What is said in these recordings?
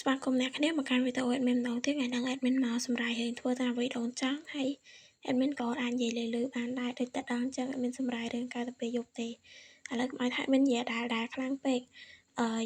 ស្វាគមន៍អ្នកគ្នាមកកាន់វីដេអូ admin ម្ដងទៀតថ្ងៃហ្នឹង admin មកសម្រាយរឿងធ្វើតាមអ្វីដូនចង់ហើយ admin ក៏អាចនិយាយលឺៗបានដែរដូចតែដល់អញ្ចឹង admin សម្រាយរឿងកាលទៅពេលយប់ទេឥឡូវកុំឲ្យថា admin និយាយដែលខ្លាំងពេក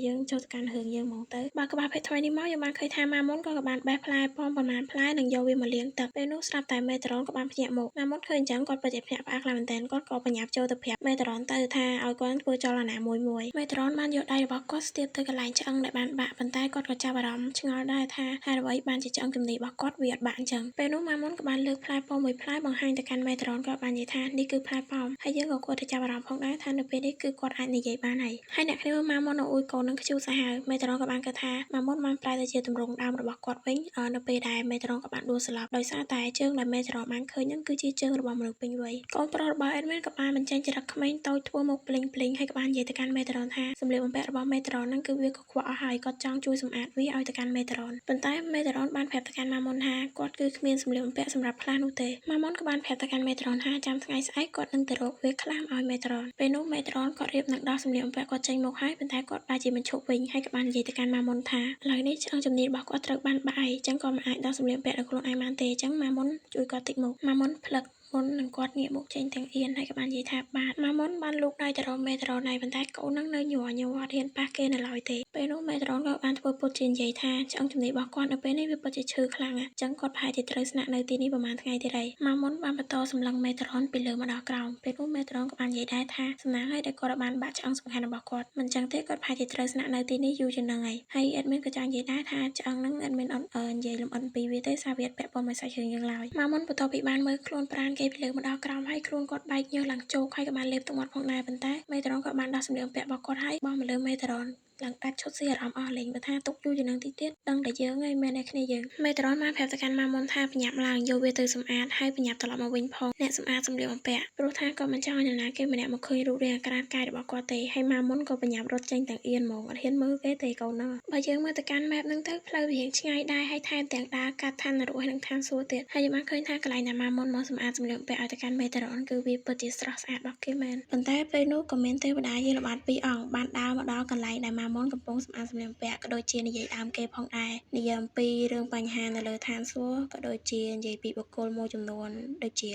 យើងចូលទៅកាន់រឿងយើងហ្មងទៅបើក្បាលភេទថ្មីនេះមកយើងបានឃើញថាម៉ាមុនក៏បានបេះផ្លែប៉ោមប្រហែលផ្លែនឹងយកវាមកលាងទឹកពេលនោះស្រាប់តែមេត្រុនក៏បានភ្ញាក់មកម៉ាមុនឃើញអញ្ចឹងគាត់ពិតជាភ្ញាក់ផ្អើលខ្លាំងមែនទែនគាត់ក៏បញ្ញាប់ចូលទៅប្រាប់មេត្រុនទៅថាឲ្យគាត់ធ្វើចលនាមួយមេត្រុនបានយកដៃរបស់គាត់ស្ទាបទៅកន្លែងឆ្អឹងដែលបានបាក់ប៉ុន្តែគាត់ក៏ចាប់អារម្មណ៍ឆ្ងល់ដែរថាហេតុអ្វីបានជាឆ្អឹងជំនីរបស់គាត់វាអត់បាក់អញ្ចឹងពេលនោះម៉ាមុនក៏បានលើកផ្លែប៉ោមមួយផ្លែបង្ហាញទៅកាន់មេត្រុនគាត់បាននិយាយថានេះគឺផ្លែប៉ោមហើយយើងក៏គួរតែចាប់អារម្មណ៍ផងដែរថានៅពេលនេះគឺគាត់អាចនិយាយបានហើយអ្នកគ្នាម៉ាមុនអួយកូននឹងខ្ជូតសាហាវមេត្រុនក៏បានគិតថាម៉ាមុនបានប្រែទៅជាទម្រង់ដើមរបស់គាត់វិញនៅពេលដែលមេត្រុនក៏បានដួលស្លាប់ដោយសារតែជើងដែលមេត្រុនបានឃើញហ្នឹងគឺជាជើងរបស់មនុស្សពេញវ័យកូនប្រុសរបស់ admin ក៏បានបញ្ចេញចរិតក្មេងតូចធ្វើមកភ្លេងហើយក៏បាននិយាយទៅកាន់មេត្រុនថាសម្លៀកបំពាក់របស់មេត្រុនហ្នឹងគឺវាកខ្វក់អស់ហើយគាត់ចង់ជួយសម្អាតវាឲ្យទៅកាន់មេត្រុនប៉ុន្តែមេត្រុនបានប្រាប់ទៅកាន់ម៉ាមុនថាគាត់គឺគ្មានសម្លៀកបំពាក់សម្រាប់ខ្លះនោះទេម៉ាមុនក៏បានប្រាប់ទៅកាន់មេត្រុនថាចាំថ្ងៃស្អែកគាត់នឹងទៅរកវាខ្លះឲ្យមេត្រុនពេលនោះមេត្រុនគាត់រៀបនឹងដោះសម្លៀកបំពាក់គាត់ចេញមកហើយប៉ុន្តែគាត់បែរជាមិនឈប់វិញហើយក៏បាននិយាយទៅកាន់ម៉ាមុនថាឥឡូវនេះឆ្អឹងជំនីរបស់គាត់ត្រូវបានបាក់ហើយអញ្ចឹងគាត់មិនអាចដោះសម្លៀកបំពាក់ដល់ខ្លួនឯងបានទេអញ្ចឹងម៉ាមុនជួយគាត់តិចមកម៉ាមុនផ្លឹកមុននឹងគាត់ងាកមកចេញទាំងអៀនហើយក៏បាននិយាយថាបាទម៉ាមុនបានលូកដៃទៅរកមេត្រុនហើយប៉ុន្តែកូននឹងនៅញ័រអត់ហ៊ានប៉ះគេនៅឡើយទេពេលនោះមេត្រុនក៏បានធ្វើពុតជានិយាយថាឆ្អឹងជំនីរបស់គាត់នៅពេលនេះវាពិតជាឈឺខ្លាំងអញ្ចឹងគាត់ប្រហែលជាត្រូវស្នាក់នៅទីនេះប្រហែលថ្ងៃទៀតហើយម៉ាមុនបានបន្តសម្លឹងមេត្រុនពីលើមកដល់ក្រោមពេលនោះមេត្រុនក៏បាននិយាយដែរថាសំណាងហើយដែលគាត់បានបាក់ឆ្អឹងសំខាន់របស់គាត់មិនអញ្ចឹងទេគាត់ប្រហែលជាត្រូវស្នាក់នៅទីនេះយូរជាងនឹងហើយ admin ក៏ចង់និយាយដែរថាឆ្អឹងហ្នឹង admin អត់និយាយលម្អិតពីវាទេសារវាពាក់ព័ន្ធមួយសាច់រឿងយើងឡើយម៉ាមុនបន្ទាប់ពីបានមើលខ្លួនប្រាណគេពីលើមកដល់ក្រោមហើយខ្លួនគាត់បែកញើសឡើងជោកហើយក៏បានលេបទឹកមាត់ផងដែរប៉ុន្តែមេត្រុនក៏បានដោះសម្លៀកបំពាក់របស់គាត់ហើយបោះមកលើមេត្រុនឡើងដាច់ឈុតស៊ីអារម្មណ៍អស់លេងបើថាទុកយូរជាងនឹងតិចទៀតដឹងតែយើងហើយមែនតែគ្នាយើងមេត្រុនបានប្រាប់ទៅកាន់ម៉ាមុនថាបញ្ញាប់ឡើងយកវាទៅសម្អាតហើយបញ្ញាប់ត្រឡប់មកវិញផងអ្នកសម្អាតសម្លៀកបំពាក់ព្រោះថាគាត់មិនចង់ឲ្យនរណាគេម្នាក់មកឃើញរូបរាងអាក្រាតកាយរបស់គាត់ទេហើយម៉ាមុនក៏បញ្ញាប់រត់ចេញទាំងអៀនហ្មងអត់ហ៊ានមើលគេទេកូនណាបើយើងមើលទៅកាន់ map ហ្នឹងទៅផ្លូវវារៀងឆ្ងាយដែរហើយថែមទាំងដើរកាត់ឋាននរកហើយនឹងឋានសួគ៌ទៀតហើយយើងបានឃើញថាកន្លែងដែលម៉ាមុនមកសម្អាតសម្លៀកបំពាក់ឲ្យទៅកាន់មេត្រុនគឺវាពិតជាស្រស់ស្អាតរបស់គេមែនប៉ុន្តែពេលនោះក៏មានទេវតាយាយល្បាត2អង្គបានដើរមកដល់កន្លែងដែលម៉ាមុនកំពុងសម្អាតសម្លៀកបំពាក់ក៏ដូចជានិយាយដើមគេផងដែរនិយាយអំពីរឿងបញ្ហានៅលើឋានសួគ៌ក៏ដូចជានិយាយពីបុគ្គលមួយចំនួនដូចជា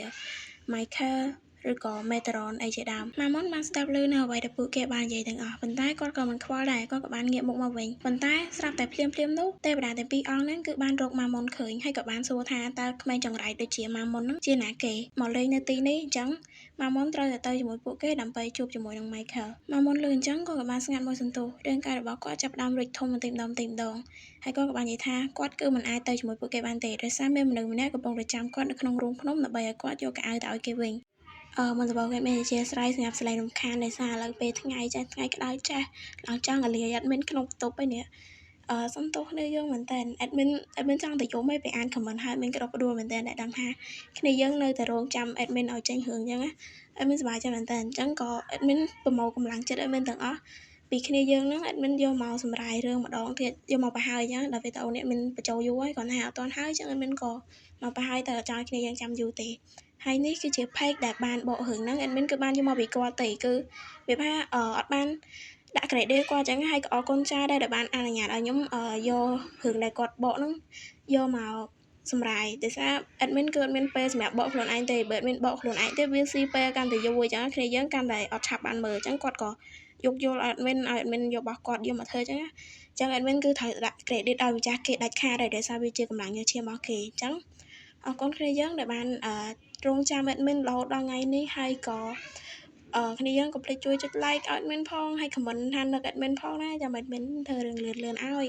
Michael ឬក៏ Metron អីជាដើមម៉ាមុនបានស្ដាប់ឮនៅអ្វីដែលពួកគេបាននិយាយទាំងអស់ប៉ុន្តែគាត់ក៏មិនខ្វល់ដែរគាត់ក៏បានងាកមុខមកវិញប៉ុន្តែស្រាប់តែភ្លាមនោះទេវតាទាំងពីរអង្គហ្នឹងគឺបានរកម៉ាមុនឃើញហើយក៏បានសួរថាតើក្មេងចង្រៃដូចជាម៉ាមុនហ្នឹងជាណាគេមកលេងនៅទីនេះអញ្ចឹងម៉ាមុនត្រូវតែទៅជាមួយពួកគេដើម្បីជួបជាមួយនឹង Michael ម៉ាមុនឮអញ្ចឹងក៏បានស្ងាត់មួយសន្ទុះរាងកាយរបស់គាត់ចាប់ផ្ដើមរីកធំបន្តិចម្ដងហើយគាត់ក៏បាននិយាយថាគាត់គឺមិនអាចទៅជាមួយពួកគេបានទេដោយសារមានមនុស្សម្នាក់កំពុងតែចាំគាត់នៅក្នុងរូងភ្នំដើម្បីឲ្យគាត់យកកៅអៅទៅឲ្យគេវិញមុនដំបូងគេមានអធិស្ឋានសម្រាប់ស្លេងរំខានដោយសារឥឡូវពេលថ្ងៃចាស់ថ្ងៃក្តៅចាស់ឡើងចង់ឲ្យលាយ admin ក្នុងបន្ទប់ឯនេះសុំទោសគ្នាយើងមែនតើ admin ចង់តែយំឲ្យពេលអាន comment ហើយមានក្តុកក្តួលមែនតើដែលដឹងថាគ្នាយើងនៅតែរងចាំ admin ឲ្យចេញរឿងអញ្ចឹងណា admin សប្បាយចិត្តមែនតើអញ្ចឹងក៏ admin ប្រមូលកម្លាំងចិត្ត admin ទាំងអស់ពីគ្នាយើងហ្នឹង admin យកមកសម្រាយរឿងម្ដងទៀតយកមកបង្ហើយអញ្ចឹងដល់វីដេអូនេះ admin បញ្ចូលយូរហើយគាត់ថាអត់ទាន់ហើយអញ្ចឹង admin ក៏មកបង្ហើយទៅអត់ចង់ឲ្យគ្នាយើងចាំយូរទេហើយនេះគឺជា page ដែលបានបករឿងហ្នឹង admin គឺបានយកមកពីគាត់ទេគឺវាថាអត់បានដាក់ credit គាត់អញ្ចឹងហើយក៏អរគុណចាស់ដែរដែលបានអនុញ្ញាតឲ្យខ្ញុំយករឿងដែលគាត់បកហ្នឹងយកមកសម្រាយដោយសារ admin គឺអត់មានពេលសម្រាប់បកខ្លួនឯងទេបើ admin បកខ្លួនឯងទេវាស៊ីពេលកាន់តែយូរអញ្ចឹងគ្នាយើងកាន់តែអត់ឆាប់បានមើលអញ្ចឹងគាត់ក៏យកយល់ admin ឲ្យ admin យករបស់គាត់យកមកធ្វើអញ្ចឹងណាអញ្ចឹង admin គឺត្រូវដាក់ credit ឲ្យម្ចាស់គេដាច់ខាតហើយដោយសារវាជាកម្លាំងញើសឈាមរបស់គេអញ្ចឹងអរគុណគ្នាយើងដែលបានរងចាំ admin រហូតដល់ថ្ងៃនេះហើយក៏គ្នាយើងកុំភ្លេចជួយចុច like ឲ្យ admin ផងហើយ comment ថានឹក admin ផងណាចាំ admin ធ្វើរឿងលឿនឲ្យ